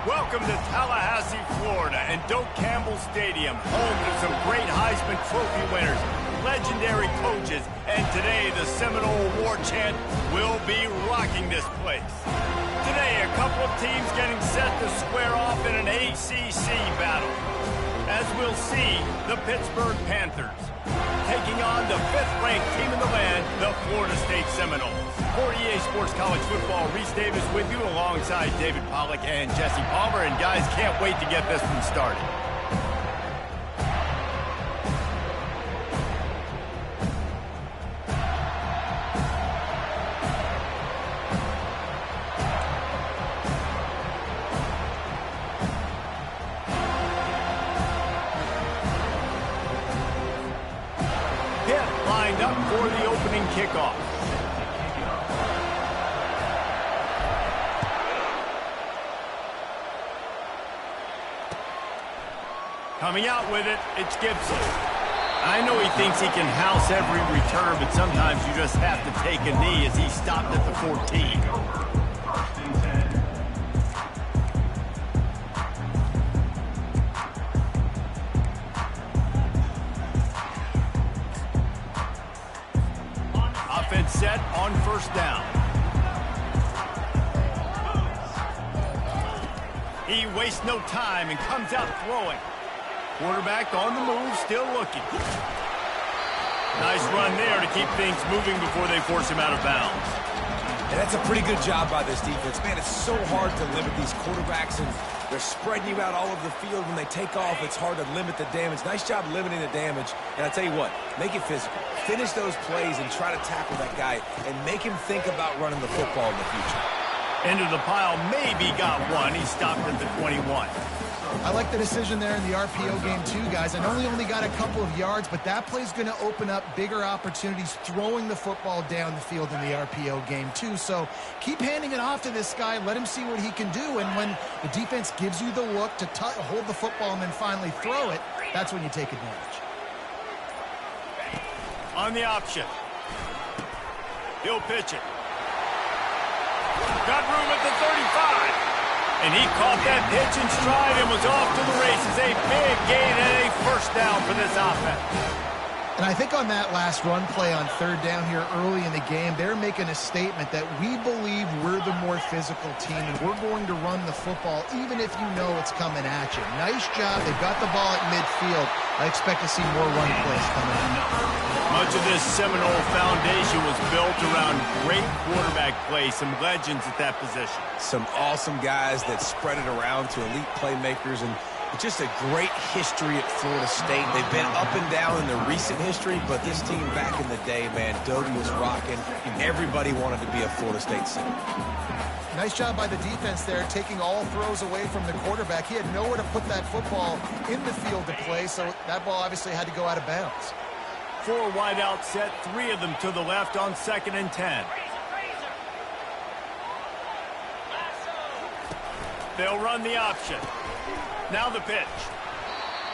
Welcome to Tallahassee, Florida, and Doak Campbell Stadium, home to some great Heisman Trophy winners, legendary coaches, and today the Seminole War Chant will be rocking this place. Today, a couple of teams getting set to square off in an ACC battle. As we'll see, the Pittsburgh Panthers taking on the 5th-ranked team in the land, the Florida State Seminoles. For EA Sports College Football, Reese Davis with you alongside David Pollack and Jesse Palmer. And guys, can't wait to get this one started. Pitt lined up for the opening kickoff. Coming out with it, it's Gibson. I know he thinks he can house every return, but sometimes you just have to take a knee as he stopped at the 14. Offense set on first down. He wastes no time and comes out throwing. Quarterback on the move, still looking. Nice run there to keep things moving before they force him out of bounds. And that's a pretty good job by this defense. Man, it's so hard to limit these quarterbacks, and they're spreading you out all over the field. When they take off, it's hard to limit the damage. Nice job limiting the damage. And I tell you what, make it physical. Finish those plays and try to tackle that guy and make him think about running the football in the future. Into the pile, maybe got one. He stopped at the 21. I like the decision there in the RPO game too, guys. I know he only got a couple of yards, but that play's going to open up bigger opportunities throwing the football down the field in the RPO game too. So keep handing it off to this guy. Let him see what he can do. And when the defense gives you the look to hold the football and then finally throw it, that's when you take advantage. On the option. He'll pitch it. Got room at the 35. And he caught that pitch in stride and was off to the races. A big gain and a first down for this offense. And I think on that last run play on third down here early in the game, they're making a statement that we believe we're the more physical team and we're going to run the football even if you know it's coming at you. Nice job. They've got the ball at midfield. I expect to see more run plays coming up. Much of this Seminole foundation was built around great quarterback play, some legends at that position. Some awesome guys that spread it around to elite playmakers, and just a great history at Florida State. They've been up and down in the recent history, but this team back in the day, man, Doty was rocking. Everybody wanted to be a Florida State center. Nice job by the defense there, taking all throws away from the quarterback. He had nowhere to put that football in the field to play, so that ball obviously had to go out of bounds. 4 wide out set, 3 of them to the left on 2nd and 10. They'll run the option. Now the pitch.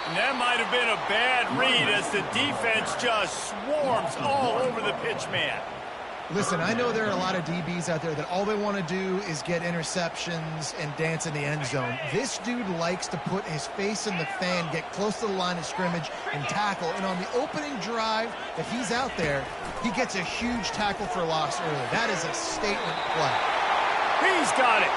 And that might have been a bad read as the defense just swarms all over the pitch man. Listen, I know there are a lot of DBs out there that all they want to do is get interceptions and dance in the end zone. This dude likes to put his face in the fan, get close to the line of scrimmage, and tackle. And on the opening drive that he's out there, he gets a huge tackle for loss early. That is a statement play. He's got it.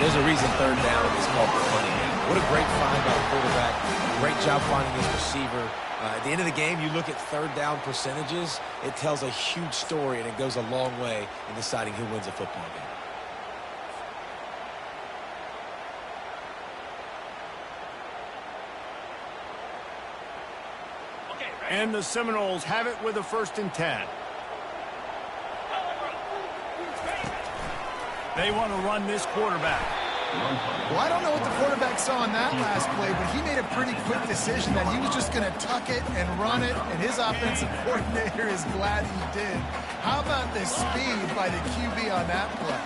There's a reason third down is called the running down. What a great find by the quarterback. Great job finding his receiver. At the end of the game, you look at third down percentages, it tells a huge story, and it goes a long way in deciding who wins a football game. And the Seminoles have it with a 1st and 10. They want to run this quarterback. Well, I don't know what the quarterback saw on that last play, but he made a pretty quick decision that he was just going to tuck it and run it, and his offensive coordinator is glad he did. How about the speed by the QB on that play?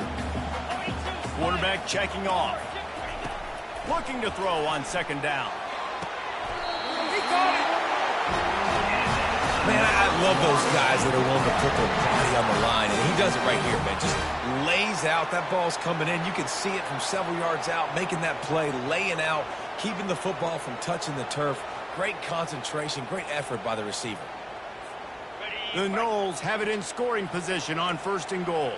Quarterback checking off. Looking to throw on 2nd down. He caught it! Man, I love those guys that are willing to put their body on the line, and he does it right here, man. Just lays out. That ball's coming in. You can see it from several yards out, making that play, laying out, keeping the football from touching the turf. Great concentration, great effort by the receiver. The Noles have it in scoring position on 1st and goal.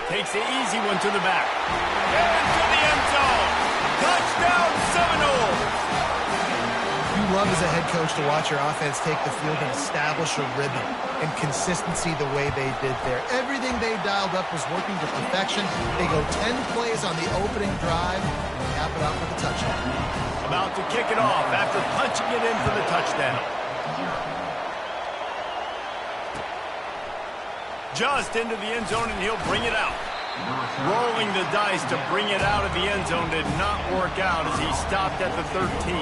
Takes the easy one to the back. And to the end zone. Touchdown Seminoles! You love as a head coach to watch your offense take the field and establish a rhythm and consistency the way they did there. Everything they dialed up was working to perfection. They go 10 plays on the opening drive and cap it off with a touchdown. About to kick it off after punching it in for the touchdown. Just into the end zone, and he'll bring it out. Rolling the dice to bring it out of the end zone did not work out as he stopped at the 13.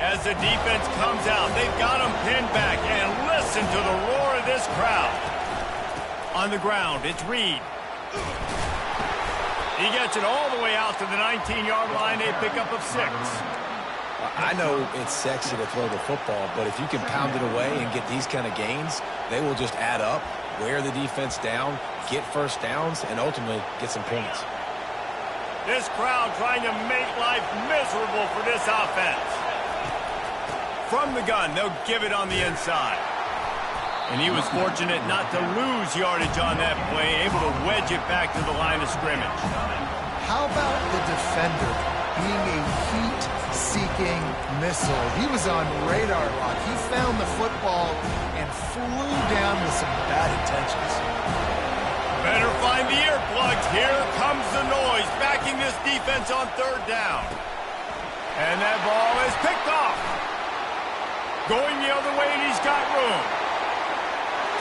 As the defense comes out, they've got him pinned back, and listen to the roar of this crowd. On the ground, it's Reed. He gets it all the way out to the 19-yard line, a pickup of 6. I know it's sexy to throw the football, but if you can pound it away and get these kind of gains, they will just add up, wear the defense down, get first downs, and ultimately get some points. This crowd trying to make life miserable for this offense. From the gun, they'll give it on the inside. And he was fortunate not to lose yardage on that play, able to wedge it back to the line of scrimmage. How about the defender being a heat-seeking missile? He was on radar lock. He found the football and flew down with some bad intentions. Better find the earplugs. Here comes the noise, backing this defense on 3rd down. And that ball is picked off. Going the other way, and he's got room.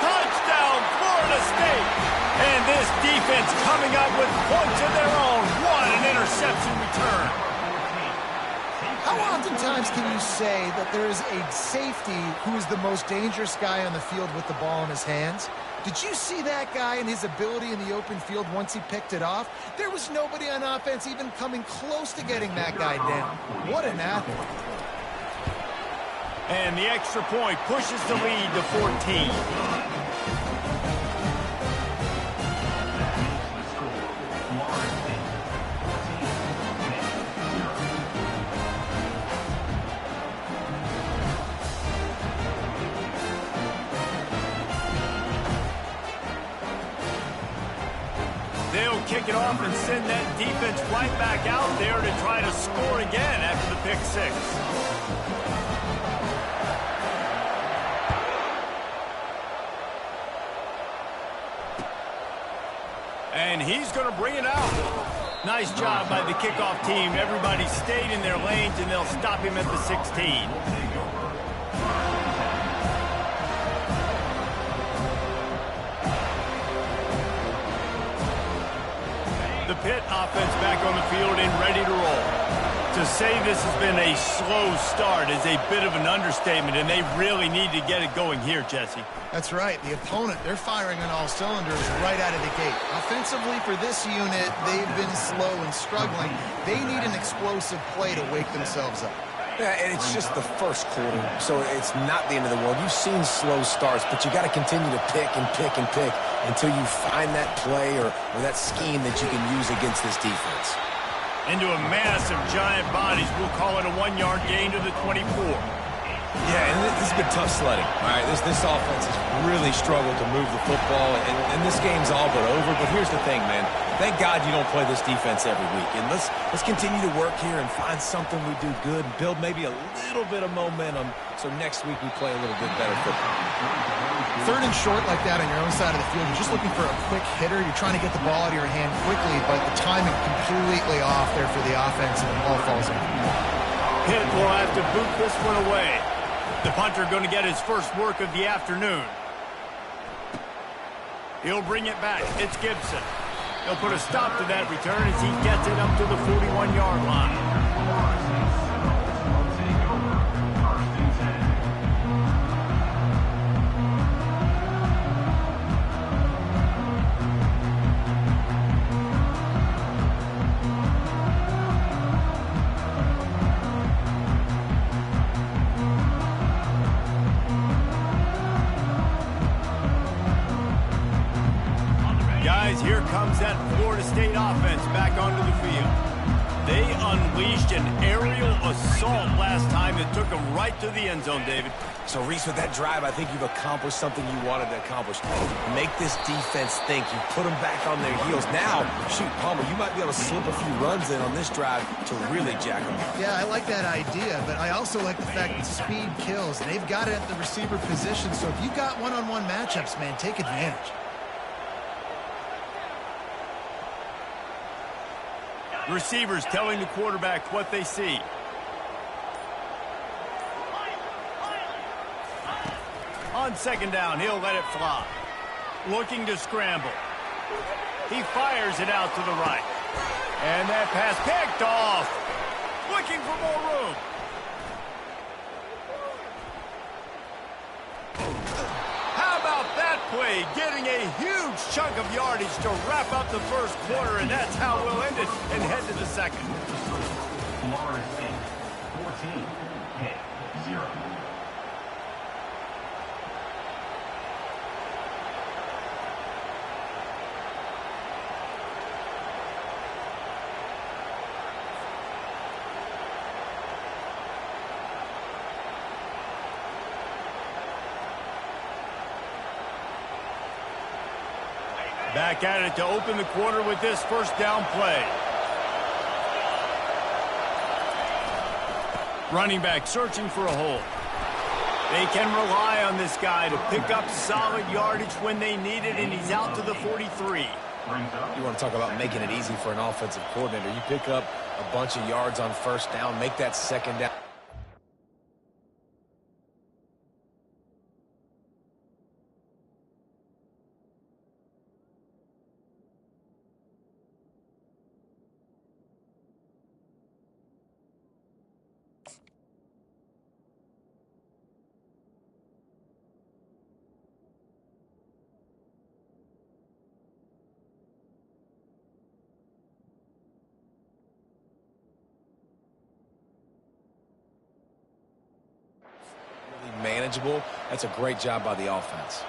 Touchdown, Florida State! And this defense coming up with points of their own. What an interception return. How oftentimes can you say that there is a safety who is the most dangerous guy on the field with the ball in his hands? Did you see that guy and his ability in the open field once he picked it off? There was nobody on offense even coming close to getting that guy down. What an athlete. And the extra point pushes the lead to 14. They'll kick it off and send that defense right back out there to try to score again after the pick 6. And he's going to bring it out. Nice job by the kickoff team. Everybody stayed in their lanes, and they'll stop him at the 16. The Pitt offense back on the field and ready to roll. To say this has been a slow start is a bit of an understatement, and they really need to get it going here, Jesse. That's right. The opponent, they're firing on all cylinders right out of the gate. Offensively for this unit, they've been slow and struggling. They need an explosive play to wake themselves up. Yeah, and it's just the first quarter, so it's not the end of the world. You've seen slow starts, but you got to continue to pick and pick and pick until you find that play or that scheme that you can use against this defense. Into a mass of giant bodies. We'll call it a 1-yard gain to the 24. Yeah, and this has been tough sledding. All right, this offense has really struggled to move the football, and this game's all but over. But here's the thing, man. Thank God you don't play this defense every week. And let's continue to work here and find something we do good and build maybe a little bit of momentum so next week we play a little bit better football. 3rd and short like that on your own side of the field, you're just looking for a quick hitter. You're trying to get the ball out of your hand quickly, but the timing completely off there for the offense, and the ball falls in. Pitt will have to boot this one away. The punter going to get his first work of the afternoon. He'll bring it back. It's Gibson. He'll put a stop to that return as he gets it up to the 41-yard line. that Florida State offense back onto the field. They unleashed an aerial assault last time that took them right to the end zone, David. So, Reese, with that drive, I think you've accomplished something you wanted to accomplish. Make this defense think. You put them back on their heels. Now, shoot, Palmer, you might be able to slip a few runs in on this drive to really jack them up. Yeah, I like that idea, but I also like the fact that speed kills. They've got it at the receiver position, so if you've got one-on-one matchups, man, take advantage. Receivers telling the quarterback what they see. On second down, he'll let it fly. Looking to scramble. He fires it out to the right. And that pass picked off. Looking for more room. How about that play? Getting a huge chunk of yardage to wrap up the first quarter, and that's how we'll end it and head to the second. Florida State, 14, Pitt, 0. Back at it to open the quarter with this first down play. Running back searching for a hole. They can rely on this guy to pick up solid yardage when they need it, and he's out to the 43. You want to talk about making it easy for an offensive coordinator. You pick up a bunch of yards on first down, make that second down. Manageable. That's a great job by the offense.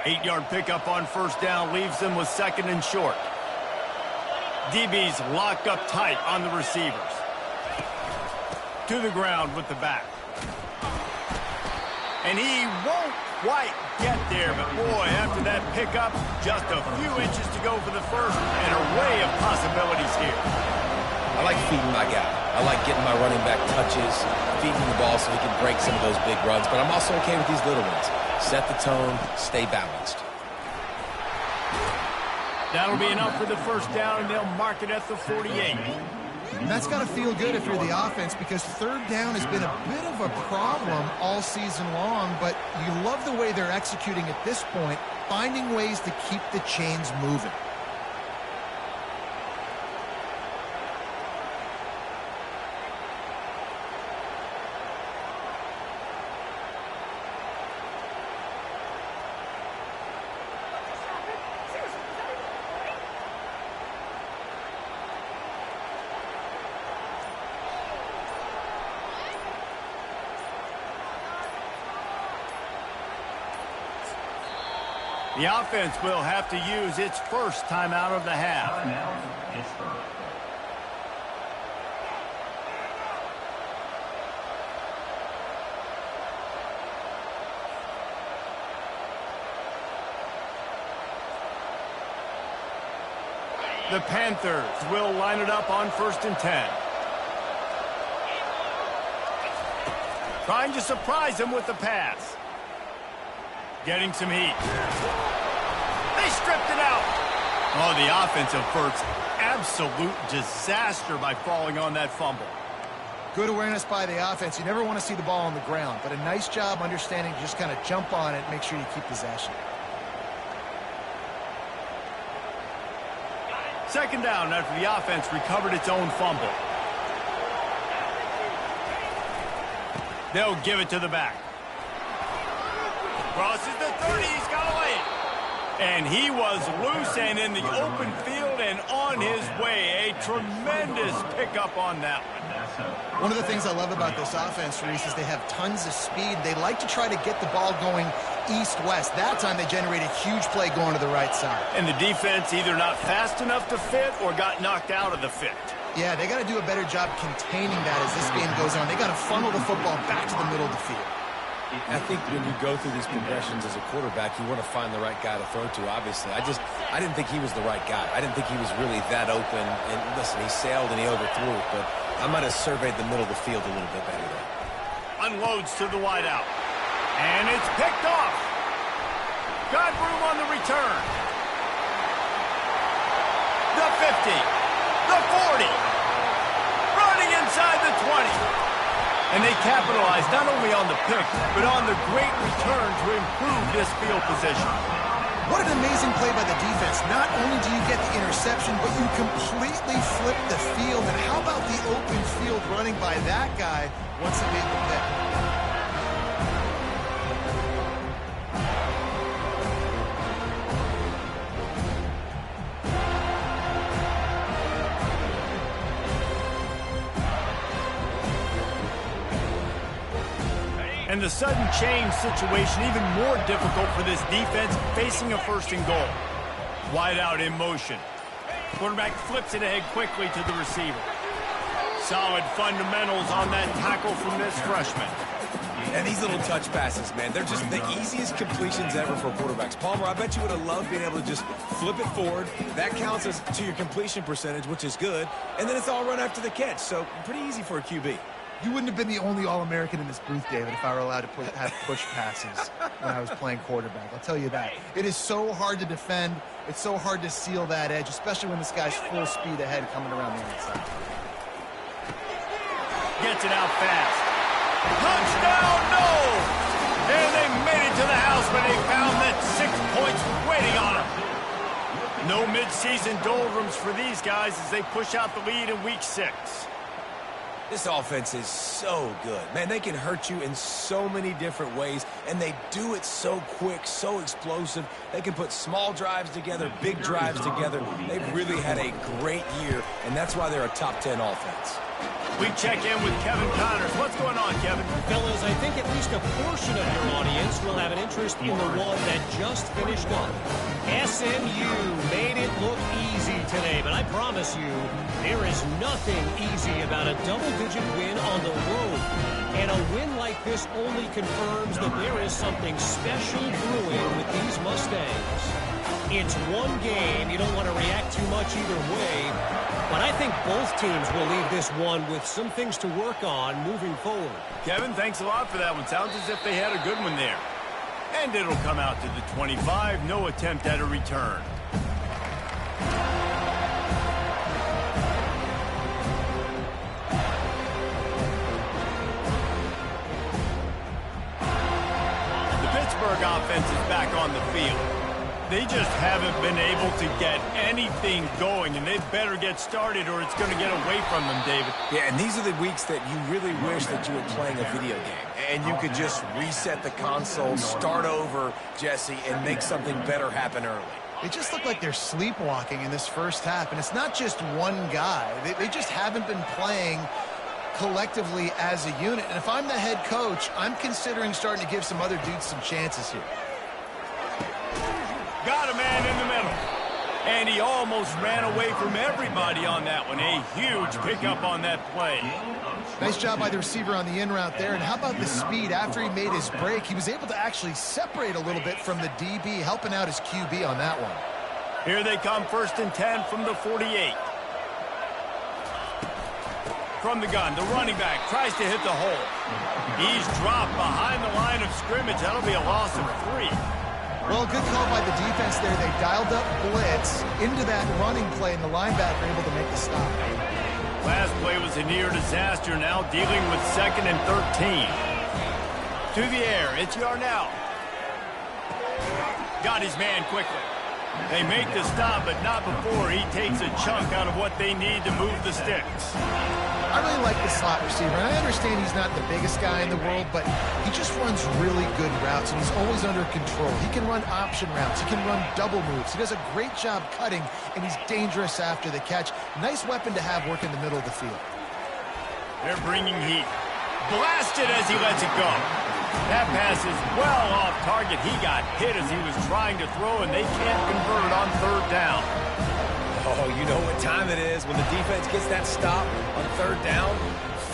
Eight-yard pickup on first down leaves them with second and short. DB's locked up tight on the receivers. To the ground with the back. And he won't quite get there, but boy, after that pickup, just a few inches to go for the first, and an array of possibilities here. I like feeding my guy. I like getting my running back touches, feeding the ball so he can break some of those big runs, but I'm also okay with these little ones. Set the tone, stay balanced. That'll be enough for the first down, and they'll mark it at the 48. And that's got to feel good if you're the offense, because third down has been a bit of a problem all season long, but you love the way they're executing at this point, finding ways to keep the chains moving. The offense will have to use its first timeout of the half. The Panthers will line it up on 1st and 10. Trying to surprise him with the pass. Getting some heat. They stripped it out. Oh, the offensive first. Absolute disaster by falling on that fumble. Good awareness by the offense. You never want to see the ball on the ground, but a nice job understanding to just kind of jump on it and make sure you keep possession. Second down after the offense recovered its own fumble. They'll give it to the back. Crosses the 30, he's got to lay it. And he was loose and in the open field and on his way. A tremendous pickup on that one. One of the things I love about this offense, Reese, is they have tons of speed. They like to try to get the ball going east-west. That time they generated a huge play going to the right side. And the defense either not fast enough to fit or got knocked out of the fit. Yeah, they got to do a better job containing that as this game goes on. They got to funnel the football back to the middle of the field. I think when you go through these progressions as a quarterback, you want to find the right guy to throw to, obviously. I didn't think he was the right guy. I didn't think he was really that open. And listen, he sailed and he overthrew it, but I might have surveyed the middle of the field a little bit better there. Unloads to the wideout. And it's picked off. Got room on the return. The 50. The 40. Running inside the 20. And they capitalized not only on the pick, but on the great return to improve this field position. What an amazing play by the defense. Not only do you get the interception, but you completely flip the field. And how about the open field running by that guy once he made the pick? And the sudden change situation even more difficult for this defense facing a first and goal. Wide out in motion. Quarterback flips it ahead quickly to the receiver. Solid fundamentals on that tackle from this freshman. And these little touch passes, man, they're just the easiest completions ever for quarterbacks. Palmer, I bet you would have loved being able to just flip it forward. That counts as to your completion percentage, which is good. And then it's all run after the catch, so pretty easy for a QB. You wouldn't have been the only All-American in this booth, David, if I were allowed to have push passes when I was playing quarterback. I'll tell you that. It is so hard to defend. It's so hard to seal that edge, especially when this guy's full speed ahead coming around the outside. Gets it out fast. Touchdown, no! And they made it to the house, but they found that 6 points waiting on them. No midseason doldrums for these guys as they push out the lead in week 6. This offense is so good. Man, they can hurt you in so many different ways, and they do it so quick, so explosive. They can put small drives together, big drives together. They've really had a great year, and that's why they're a top 10 offense. We check in with Kevin Connors. What's going on, Kevin? Fellas, I think at least a portion of your audience will have an interest in the one that just finished up. SMU made it look easy today, but I promise you, there is nothing easy about a double-digit win on the road. And a win like this only confirms that there is something special brewing with these Mustangs. It's one game. You don't want to react too much either way. But I think both teams will leave this one with some things to work on moving forward. Kevin, thanks a lot for that one. Sounds as if they had a good one there. And it'll come out to the 25. No attempt at a return. The Pittsburgh offense is back on the field. They just haven't been able to get anything going, and they better get started or it's going to get away from them, David. Yeah, and these are the weeks that you really wish that you were playing a video game. And you could just reset the console, start over, Jesse, and make something better happen early. They just look like they're sleepwalking in this first half, and it's not just one guy. They just haven't been playing collectively as a unit. And if I'm the head coach, I'm considering starting to give some other dudes some chances here. Got a man in the middle. And he almost ran away from everybody on that one. A huge pickup on that play. Nice job by the receiver on the in route there. And how about the speed? After he made his break, he was able to actually separate a little bit from the DB, helping out his QB on that one. Here they come, 1st and 10 from the 48. From the gun, the running back tries to hit the hole. He's dropped behind the line of scrimmage. That'll be a loss of 3. Well, good call by the defense there. They dialed up blitz into that running play, and the linebacker able to make the stop. Last play was a near disaster. Now dealing with 2nd and 13. To the air, it's Yarnell. Got his man quickly. They make the stop, but not before he takes a chunk out of what they need to move the sticks. I really like the slot receiver, and I understand he's not the biggest guy in the world, but he just runs really good routes, and he's always under control. He can run option routes. He can run double moves. He does a great job cutting, and he's dangerous after the catch. Nice weapon to have working the middle of the field. They're bringing heat. Blasted as he lets it go. That pass is well off target. He got hit as he was trying to throw, and they can't convert on third down. Oh, you know what time it is when the defense gets that stop on third down.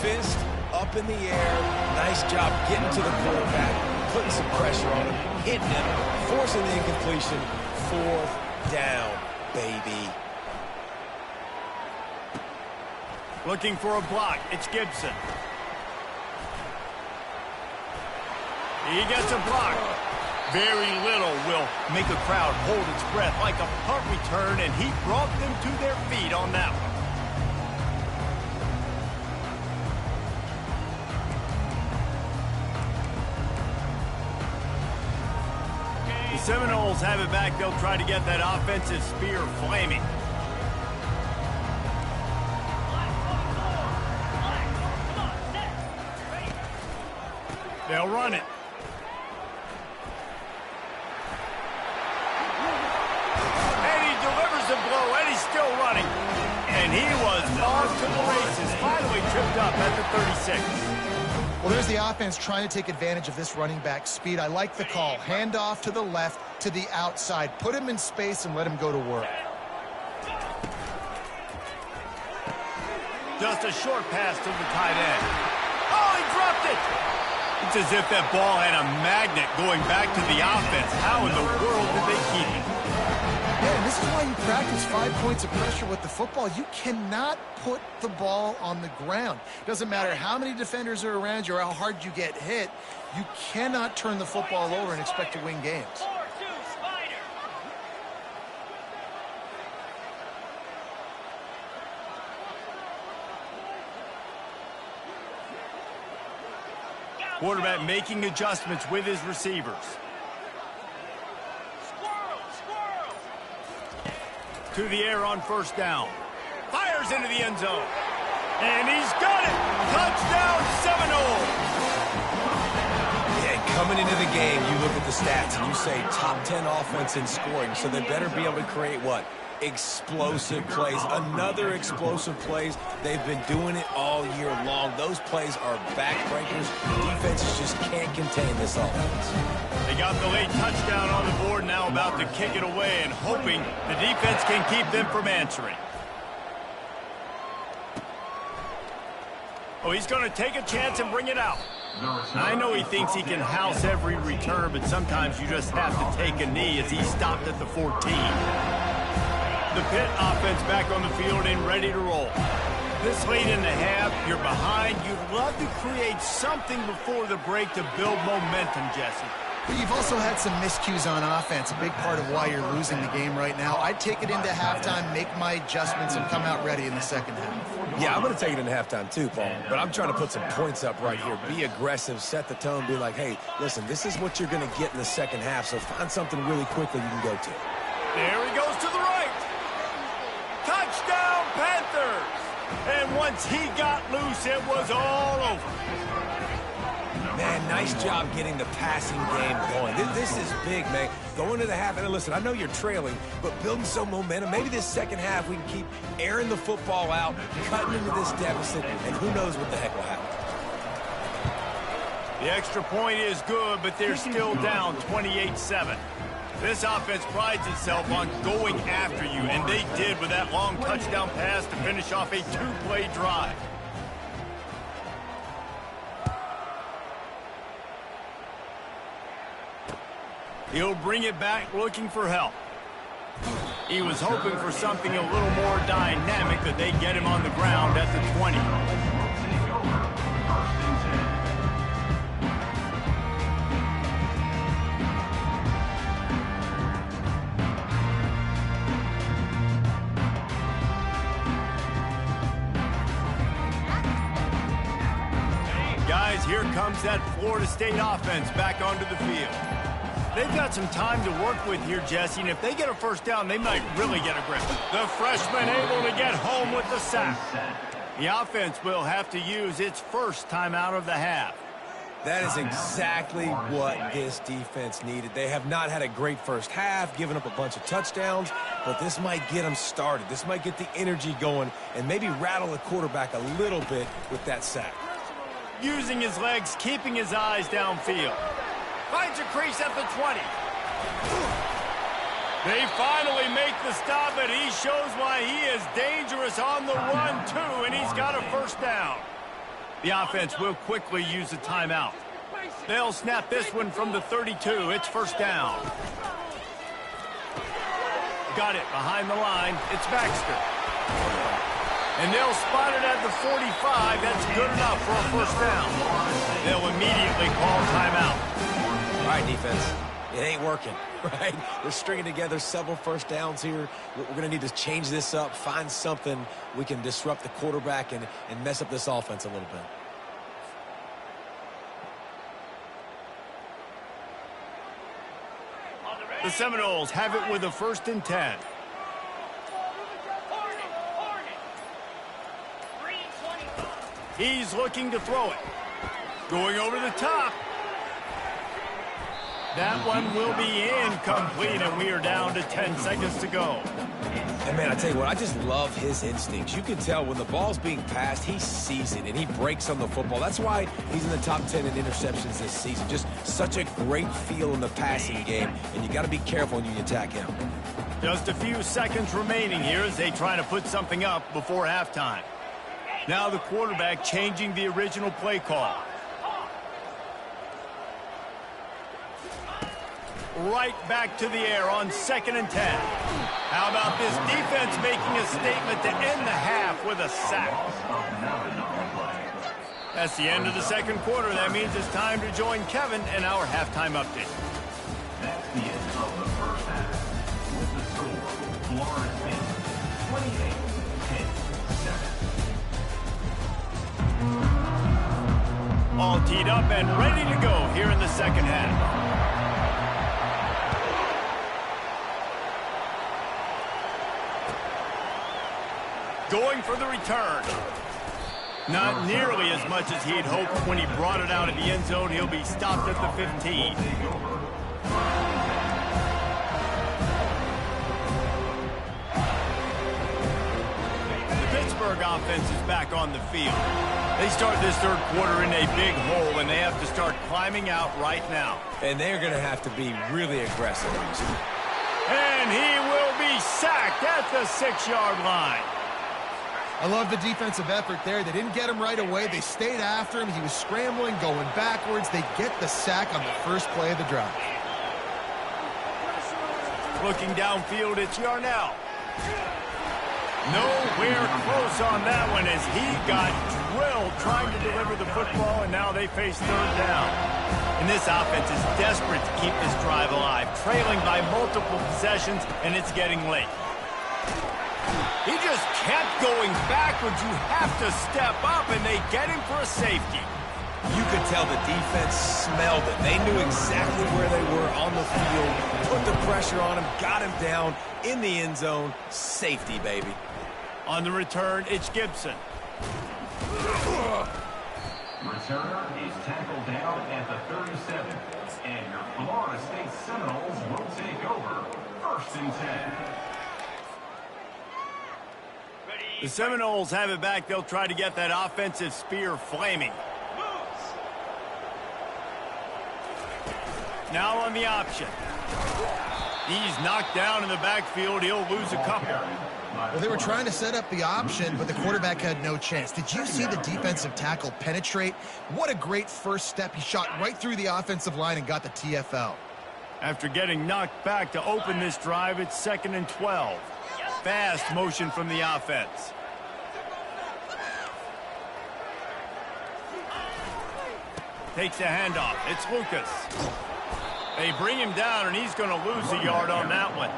Fist up in the air. Nice job getting to the quarterback, putting some pressure on him, hitting him, forcing the incompletion. Fourth down, baby. Looking for a block. It's Gibson. He gets a block. Very little will make a crowd hold its breath like a punt return, and he brought them to their feet on that one. The Seminoles have it back. They'll try to get that offensive spear flaming. They'll run it. And he delivers a blow, and he's still running. And he was off to the races, finally tripped up at the 36. Well, there's the offense trying to take advantage of this running back speed. I like the call. Hand off to the left, to the outside. Put him in space and let him go to work. Just a short pass to the tight end. Oh, he dropped it! It's as if that ball had a magnet going back to the offense. How in the world did they keep it? Yeah, and this is why you practice 5 points of pressure with the football. You cannot put the ball on the ground. Doesn't matter how many defenders are around you or how hard you get hit. You cannot turn the football over and expect to win games. Quarterback making adjustments with his receivers. To the air on first down. Fires into the end zone. And he's got it. Touchdown, Seminoles. Yeah, coming into the game, you look at the stats and you say top 10 offense in scoring, so they better be able to create what? Explosive plays. Another explosive plays. They've been doing it all year long. Those plays are backbreakers. Defenses just can't contain this offense. They got the late touchdown on the board, now about to kick it away and hoping the defense can keep them from answering. Oh, he's going to take a chance and bring it out. I know he thinks he can house every return, but sometimes you just have to take a knee as he stopped at the 14. The Pitt offense back on the field and ready to roll. This late in the half, you're behind. You'd love to create something before the break to build momentum, Jesse. But you've also had some miscues on offense, a big part of why you're losing the game right now. I'd take it into halftime, make my adjustments, and come out ready in the second half. Yeah, I'm going to take it into halftime too, Paul. But I'm trying to put some points up right here. Be aggressive, set the tone, be like, hey, listen, this is what you're going to get in the second half, so find something really quickly you can go to. There he goes to the right. Touchdown, Panthers! And once he got loose, it was all over. Man, nice job getting the passing game going. This is big, man. Going to the half, and listen, I know you're trailing, but building some momentum. Maybe this second half we can keep airing the football out, cutting into this deficit, and who knows what the heck will happen. The extra point is good, but they're still down 28-7. This offense prides itself on going after you, and they did with that long touchdown pass to finish off a two-play drive. He'll bring it back looking for help. He was hoping for something a little more dynamic, but they get him on the ground at the 20. Guys, here comes that Florida State offense back onto the field. They've got some time to work with here, Jesse, and if they get a first down, they might really get a grip. The freshman able to get home with the sack. The offense will have to use its first timeout of the half. That is exactly what this defense needed. They have not had a great first half, given up a bunch of touchdowns, but this might get them started. This might get the energy going and maybe rattle the quarterback a little bit with that sack. Using his legs, keeping his eyes downfield. Finds a crease at the 20. They finally make the stop, and he shows why he is dangerous on the run, too, and he's got a first down. The offense will quickly use a timeout. They'll snap this one from the 32. It's first down. Got it behind the line. It's Baxter. And they'll spot it at the 45. That's good enough for a first down. They'll immediately call timeout. All right, defense. It ain't working, right? They're stringing together several first downs here. We're going to need to change this up, find something we can disrupt the quarterback and mess up this offense a little bit. The Seminoles have it with a 1st and 10. He's looking to throw it. Going over the top. That one will be incomplete, and we are down to 10 seconds to go. And, man, I tell you what, I just love his instincts. You can tell when the ball's being passed, he sees it, and he breaks on the football. That's why he's in the top 10 in interceptions this season. Just such a great feel in the passing game, and you got to be careful when you attack him. Just a few seconds remaining here as they try to put something up before halftime. Now the quarterback changing the original play call. Right back to the air on 2nd and 10. How about this defense making a statement to end the half with a sack? That's the end of the 2nd quarter. That means it's time to join Kevin in our halftime update. That's the end of the first half. With the score, Florida State 28-10. All teed up and ready to go here in the 2nd half. Going for the return. Not nearly as much as he had hoped when he brought it out of the end zone. He'll be stopped at the 15. The Pittsburgh offense is back on the field. They start this 3rd quarter in a big hole, and they have to start climbing out right now. And they're going to have to be really aggressive. And he will be sacked at the 6-yard line. I love the defensive effort there. They didn't get him right away. They stayed after him. He was scrambling, going backwards. They get the sack on the first play of the drive. Looking downfield, it's Yarnell. Nowhere close on that one as he got drilled trying to deliver the football, and now they face 3rd down. And this offense is desperate to keep this drive alive, trailing by multiple possessions, and it's getting late. He just kept going backwards. You have to step up, and they get him for a safety. You could tell the defense smelled it. They knew exactly where they were on the field, put the pressure on him, got him down in the end zone. Safety, baby. On the return, it's Gibson. Returner is tackled down at the 37. And your Florida State Seminoles will take over 1st and 10. The Seminoles have it back. They'll try to get that offensive spear flaming. Now on the option. He's knocked down in the backfield. He'll lose a couple. Well, they were trying to set up the option, but the quarterback had no chance. Did you see the defensive tackle penetrate? What a great first step. He shot right through the offensive line and got the TFL. After getting knocked back to open this drive, it's 2nd and 12. Fast motion from the offense. Takes a handoff. It's Lucas. They bring him down, and he's going to lose a yard on that one.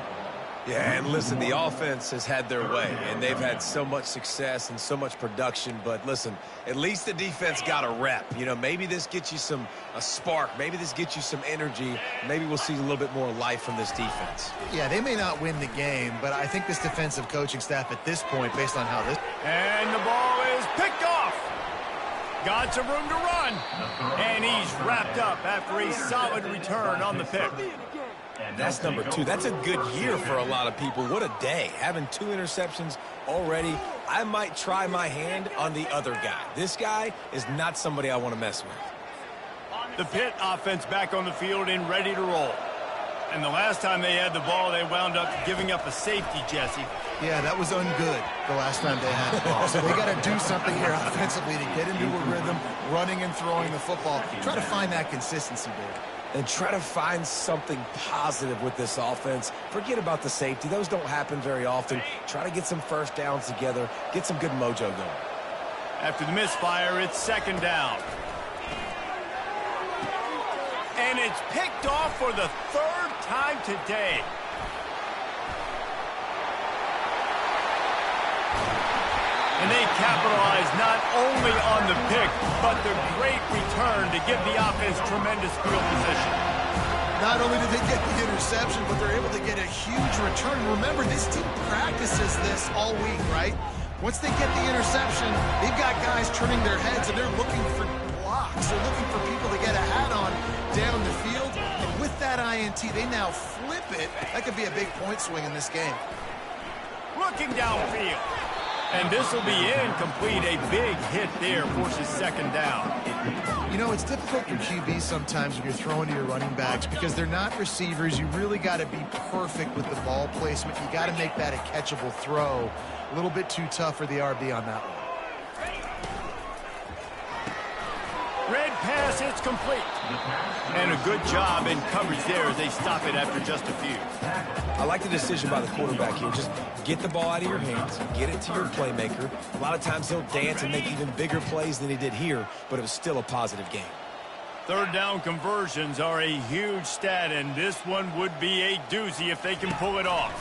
Yeah, and listen, the offense has had their way, and they've had so much success and so much production. But listen, at least the defense got a rep. You know, maybe this gets you a spark. Maybe this gets you some energy. Maybe we'll see a little bit more life from this defense. Yeah, they may not win the game, but I think this defensive coaching staff at this point, based on how this... And the ball is picked off. Got some room to run. run. And he's wrapped up after a solid return on the pick. That's number 2. That's a good year for a lot of people. What a day. Having 2 interceptions already. I might try my hand on the other guy. This guy is not somebody I want to mess with. The Pitt offense back on the field and ready to roll. And the last time they had the ball, they wound up giving up a safety, Jesse. Yeah, that was ungood the last time they had the ball. So they got to do something here offensively to get into a rhythm, running and throwing the football. Try to find that consistency, David. And try to find something positive with this offense. Forget about the safety. Those don't happen very often. Try to get some first downs together. Get some good mojo going. After the misfire, it's second down. And it's picked off for the 3rd time today. And they capitalize not only on the pick, but the great return to give the offense tremendous field position. Not only did they get the interception, but they're able to get a huge return. Remember, this team practices this all week, right? Once they get the interception, they've got guys turning their heads, and they're looking for blocks. They're looking for people to get a hat on down the field. And with that INT, they now flip it. That could be a big point swing in this game. Looking downfield. And this will be incomplete. A big hit there forces second down. You know, it's difficult for QBs sometimes when you're throwing to your running backs because they're not receivers. You really got to be perfect with the ball placement. You got to make that a catchable throw. A little bit too tough for the RB on that one. Red pass, it's complete. And a good job in coverage there as they stop it after just a few. I like the decision by the quarterback here. Just get the ball out of your hands, get it to your playmaker. A lot of times he'll dance and make even bigger plays than he did here, but it was still a positive game. 3rd down conversions are a huge stat, and this one would be a doozy if they can pull it off.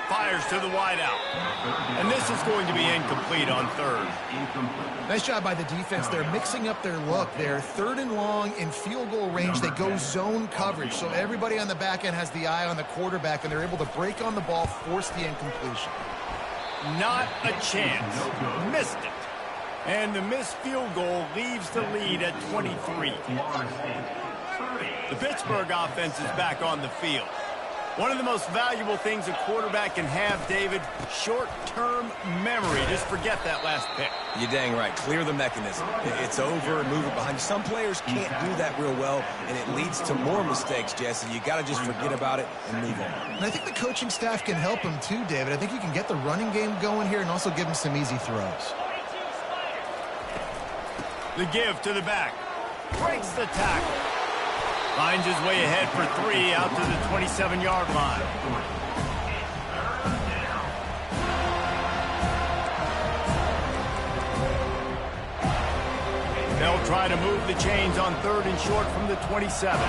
Fires to the wideout. And this is going to be incomplete on 3rd. Nice job by the defense. They're mixing up their look. They're 3rd and long in field goal range. They go zone coverage. So everybody on the back end has the eye on the quarterback, and they're able to break on the ball, force the incompletion. Not a chance. Missed it. And the missed field goal leaves the lead at 23. The Pittsburgh offense is back on the field. One of the most valuable things a quarterback can have, David, short-term memory. Just forget that last pick. You're dang right. Clear the mechanism. It's over and move it behind you. Some players can't do that real well, and it leads to more mistakes, Jesse. You got to just forget about it and move on. And I think the coaching staff can help him too, David. I think you can get the running game going here and also give him some easy throws. The give to the back. Breaks the tackle. Finds his way ahead for 3 out to the 27-yard line. They'll try to move the chains on 3rd and short from the 27.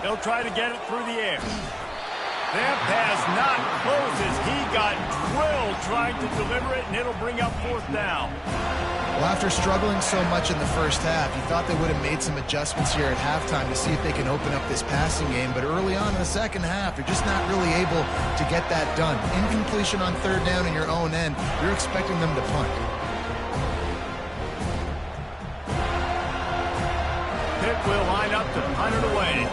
They'll try to get it through the air. That pass not closes. He got drilled trying to deliver it, and it'll bring up 4th down. Well, after struggling so much in the first half, you thought they would have made some adjustments here at halftime to see if they can open up this passing game. But early on in the second half, they're just not really able to get that done. Incompletion on 3rd down in your own end, you're expecting them to punt. Pitt will line up to punt it away.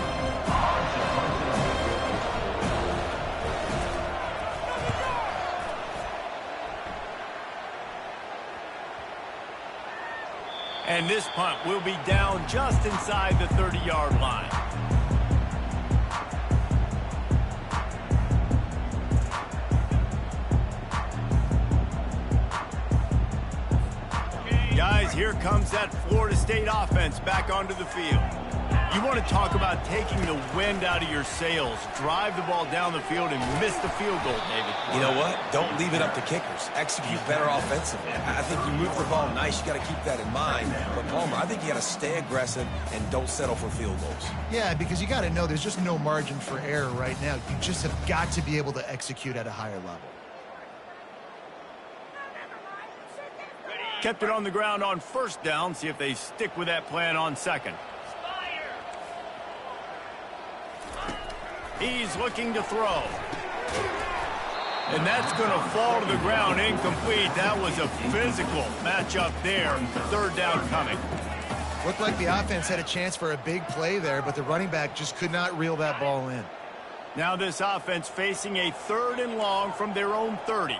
And this punt will be down just inside the 30-yard line. Guys, here comes that Florida State offense back onto the field. You want to talk about taking the wind out of your sails. Drive the ball down the field and miss the field goal, David. You know what? Don't leave it up to kickers. Execute better offensively. I think you move the ball nice. You got to keep that in mind. But, Palmer, I think you got to stay aggressive and don't settle for field goals. Yeah, because you got to know there's just no margin for error right now. You just have got to be able to execute at a higher level. Kept it on the ground on 1st down. See if they stick with that plan on 2nd. He's looking to throw. And that's going to fall to the ground incomplete. That was a physical matchup there. Third down coming. Looked like the offense had a chance for a big play there, but the running back just could not reel that ball in. Now this offense facing a 3rd and long from their own 30.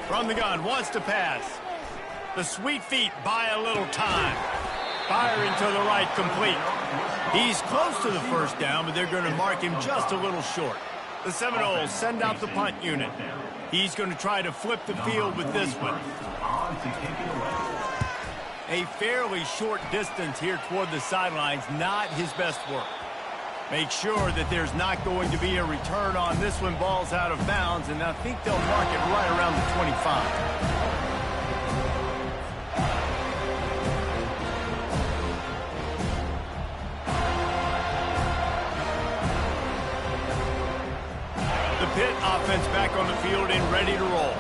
From the gun, wants to pass. The sweet feet buy a little time. Firing to the right, complete. He's close to the first down, but they're going to mark him just a little short. The Seminoles send out the punt unit. He's going to try to flip the field with this one. A fairly short distance here toward the sidelines, not his best work. Make sure that there's not going to be a return on this one. Ball's out of bounds, and I think they'll mark it right around the 25. The Pitt offense back on the field and ready to roll.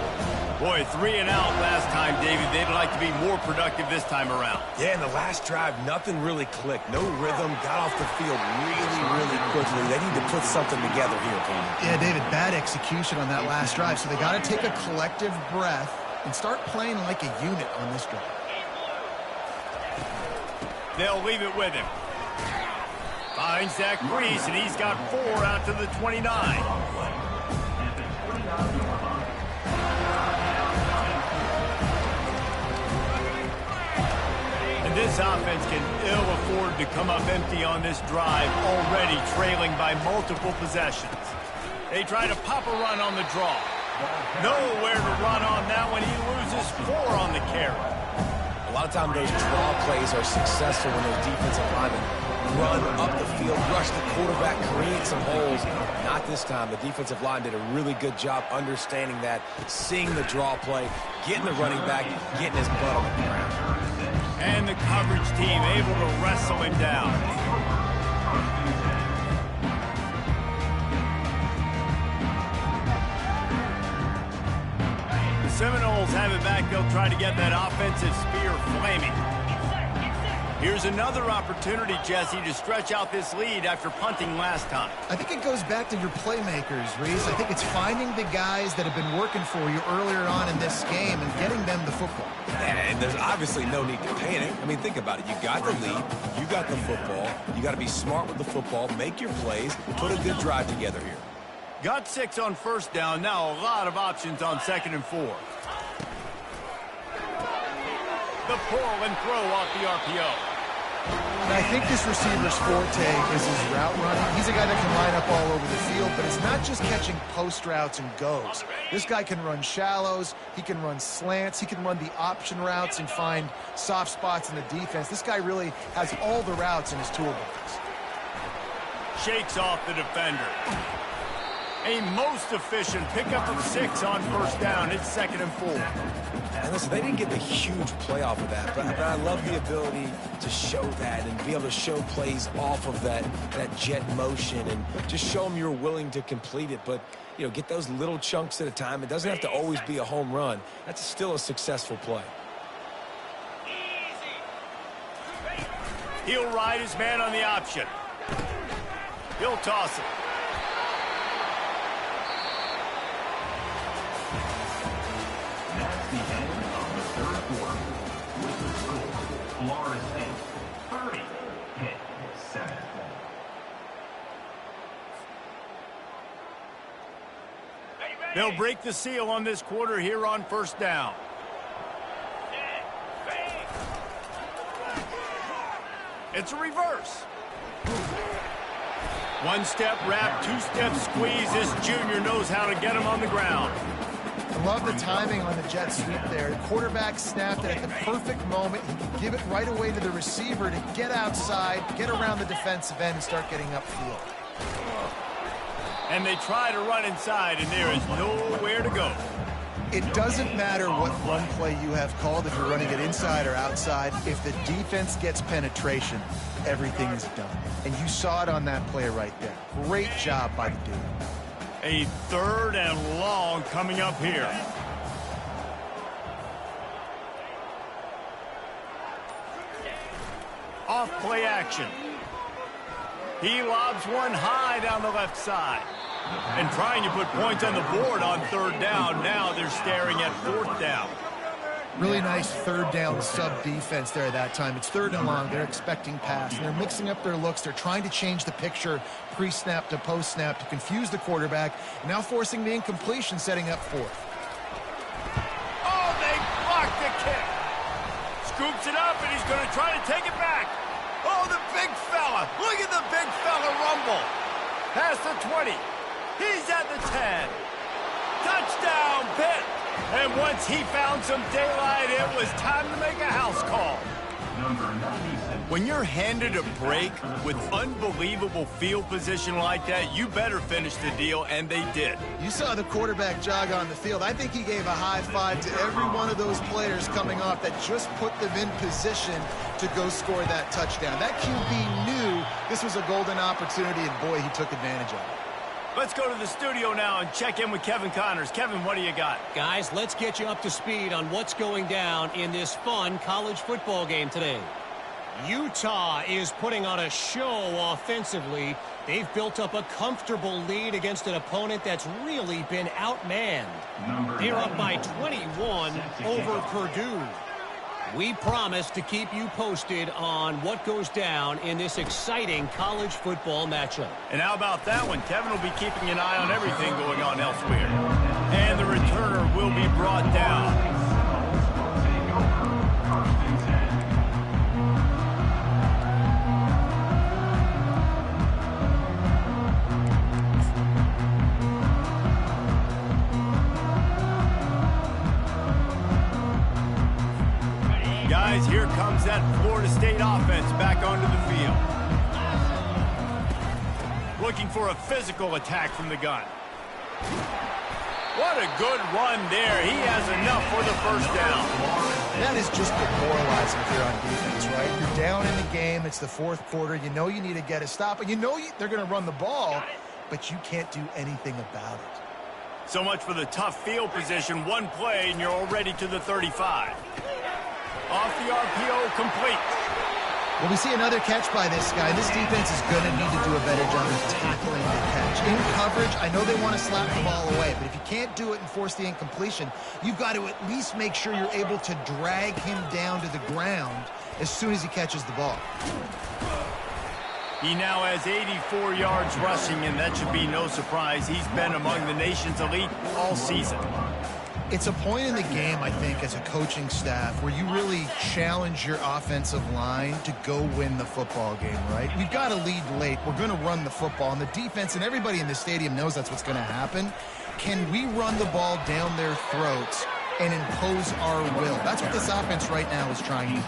Boy, 3 and out last time, David. They'd like to be more productive this time around. Yeah, in the last drive, nothing really clicked. No rhythm, got off the field really quickly. They need to put something together here, Tony. Yeah, David, bad execution on that last drive, so they got to take a collective breath and start playing like a unit on this drive. They'll leave it with him. Finds Zach Brees, and he's got 4 out to the 29. And this offense can ill afford to come up empty on this drive, already trailing by multiple possessions. They try to pop a run on the draw. Nowhere to run on that one. He loses 4 on the carry. A lot of times those draw plays are successful when those defensive linemen run up the field, rush the quarterback, create some holes. Not this time. The defensive line did a really good job understanding that, seeing the draw play, getting the running back, getting his butt on the ground. And the coverage team able to wrestle him down. The Seminoles have it back. They'll try to get that offensive spear flaming. Here's another opportunity, Jesse, to stretch out this lead after punting last time. I think it goes back to your playmakers, Reese. I think it's finding the guys that have been working for you earlier on in this game and getting them the football. And there's obviously no need to panic. I mean, think about it. You got the lead. You got the football. You got to be smart with the football. Make your plays. Put a good drive together here. Got 6 on first down. Now a lot of options on 2nd and 4. The pull and throw off the RPO. And I think this receiver's forte is his route running. He's a guy that can line up all over the field, but it's not just catching post routes and goes. This guy can run shallows, he can run slants, he can run the option routes and find soft spots in the defense. This guy really has all the routes in his toolbox. Shakes off the defender. A most efficient pickup of 6 on first down. It's 2nd and 4. And listen, they didn't get the huge play off of that, but I love the ability to show that and be able to show plays off of that jet motion and just show them you're willing to complete it. But, you know, get those little chunks at a time. It doesn't have to always be a home run. That's still a successful play. He'll ride his man on the option. He'll toss it. Florida State 30, Pitt 7. They'll break the seal on this quarter here on first down. It's a reverse. 1-step wrap, 2-step squeeze. This junior knows how to get him on the ground. I love the timing on the jet sweep there. The quarterback snapped it at the perfect moment. He could give it right away to the receiver to get outside, get around the defensive end, and start getting upfield. And they try to run inside, and there is nowhere to go. It doesn't matter what run play you have called, if you're running it inside or outside. If the defense gets penetration, everything is done. And you saw it on that play right there. Great job by the dude. A 3rd and long coming up here. off play action. He lobs one high down the left side. And trying to put points on the board on third down. Now they're staring at fourth down. Really nice third down sub defense there at that time. It's third and long. They're expecting pass, and they're mixing up their looks. They're trying to change the picture pre-snap to post-snap to confuse the quarterback, now forcing the incompletion, setting up fourth. Oh, they blocked the kick. Scoops it up, and he's going to try to take it back. Oh, the big fella. Look at the big fella rumble. Past the 20. He's at the 10. Touchdown, Pitt. And once he found some daylight, it was time to make a house call. When you're handed a break with unbelievable field position like that, you better finish the deal, and they did. You saw the quarterback jog on the field. I think he gave a high five to every one of those players coming off that just put them in position to go score that touchdown. That QB knew this was a golden opportunity, and boy, he took advantage of it. Let's go to the studio now and check in with Kevin Connors. Kevin, what do you got? Guys, let's get you up to speed on what's going down in this fun college football game today. Utah is putting on a show offensively. They've built up a comfortable lead against an opponent that's really been outmanned. They're up by 21 over Purdue. We promise to keep you posted on what goes down in this exciting college football matchup. And how about that one? Kevin will be keeping an eye on everything going on elsewhere. And the returner will be brought down. Guys, here comes that Florida State offense back onto the field. Looking for a physical attack from the gun. What a good run there. He has enough for the first down. That is just demoralizing if you're on defense, right? You're down in the game. It's the fourth quarter. You know you need to get a stop, and you know they're going to run the ball, but you can't do anything about it. So much for the tough field position. One play, and you're already to the 35. Off the RPO, complete. Well, we see another catch by this guy. This defense is going to need to do a better job of tackling the catch. In coverage, I know they want to slap the ball away, but if you can't do it and force the incompletion, you've got to at least make sure you're able to drag him down to the ground as soon as he catches the ball. He now has 84 yards rushing, and that should be no surprise. He's been among the nation's elite all season. It's a point in the game, I think, as a coaching staff where you really challenge your offensive line to go win the football game, right? We've got to lead late. We're going to run the football, and the defense and everybody in the stadium knows that's what's going to happen. Can we run the ball down their throats and impose our will? That's what this offense right now is trying to do.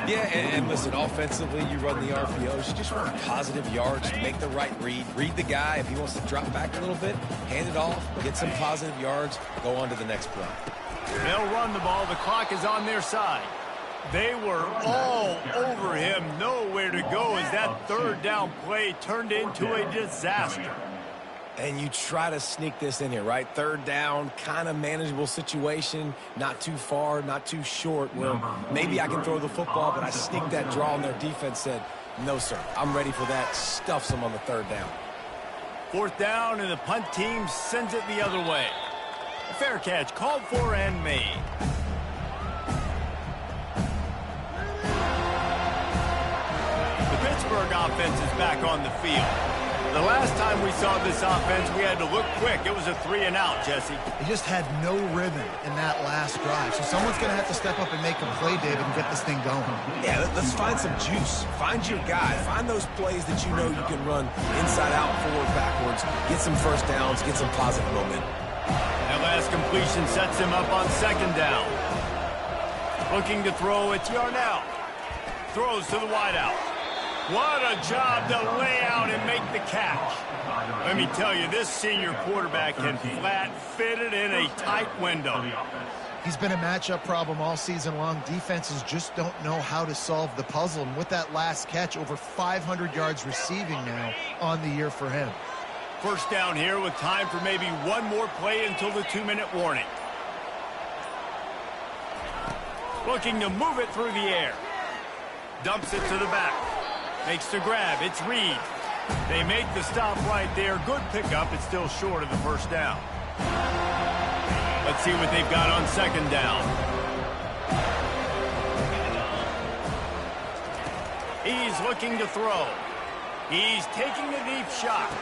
Yeah, and listen, offensively, you run the RPOs. You just run positive yards, make the right read the guy. If he wants to drop back a little bit, hand it off, get some positive yards, go on to the next play. They'll run the ball. The clock is on their side. They were all over him. Nowhere to go as that third down play turned into a disaster. And you try to sneak this in here, right? Third down, kind of manageable situation, not too far, not too short, where maybe I can throw the football, but I sneak that draw and their defense said, no, sir, I'm ready for that, stuffs them on the third down. Fourth down, and the punt team sends it the other way. A fair catch, called for and made. The Pittsburgh offense is back on the field. The last time we saw this offense, we had to look quick. It was a 3-and-out, Jesse. They just had no rhythm in that last drive. So someone's going to have to step up and make a play, David, and get this thing going. Yeah, let's find some juice. Find your guy. Find those plays that you know you can run inside out, forward, backwards. Get some first downs. Get some positive momentum. That last completion sets him up on second down. Looking to throw, it's Yarnell. Throws to the wideout. What a job to lay out and make the catch. Let me tell you, this senior quarterback can flat fit it in a tight window. He's been a matchup problem all season long. Defenses just don't know how to solve the puzzle. And with that last catch, over 500 yards receiving now on the year for him. First down here with time for maybe one more play until the 2-minute warning. Looking to move it through the air. Dumps it to the back. Makes the grab. It's Reed. They make the stop right there. Good pickup. It's still short of the first down. Let's see what they've got on second down. He's looking to throw. He's taking a deep shot.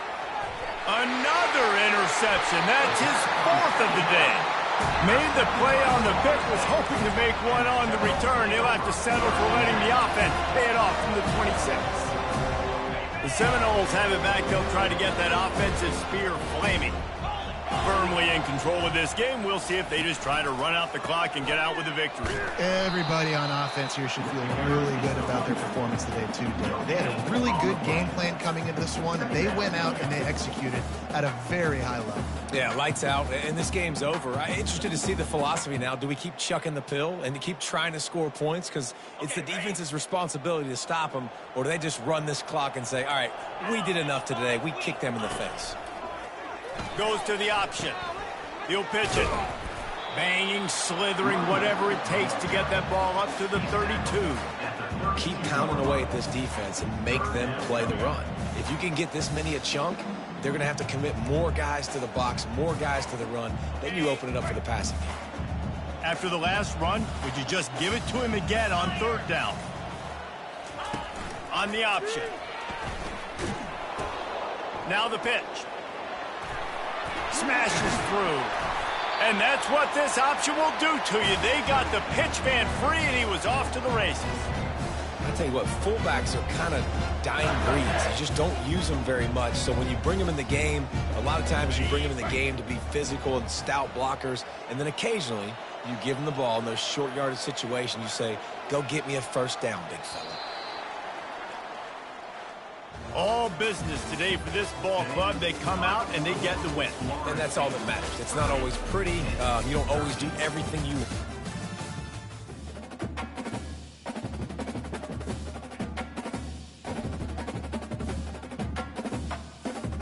Another interception. That's his fourth of the day. Made the play on the pick, was hoping to make one on the return. He'll have to settle for letting the offense pay it off from the 26. The Seminoles have it back. They'll try to get that offensive spear flaming. Firmly in control of this game. We'll see if they just try to run out the clock and get out with a victory. Everybody on offense here should feel really good about their performance today, too, Dave. They had a really good game plan coming into this one, and they went out and they executed at a very high level. Yeah, lights out, and this game's over. I'm interested to see the philosophy now. Do we keep chucking the pill and to keep trying to score points? Because it's the defense's responsibility to stop them, or do they just run this clock and say, all right, we did enough today. We kicked them in the face. Goes to the option. He'll pitch it. Banging, slithering, whatever it takes to get that ball up to the 32. Keep pounding away at this defense and make them play the run. If you can get this many a chunk, they're going to have to commit more guys to the box, more guys to the run. Then you open it up for the passing game. After the last run, would you just give it to him again on third down? On the option. Now the pitch. Smashes through. And that's what this option will do to you. They got the pitch man free, and he was off to the races. I tell you what, fullbacks are kind of dying breeds. You just don't use them very much. So when you bring them in the game, a lot of times you bring them in the game to be physical and stout blockers, and then occasionally you give them the ball in those short yardage situations. You say, go get me a first down, big fella. All business today for this ball club. They come out and they get the win. And that's all that matters. It's not always pretty. You don't always do everything you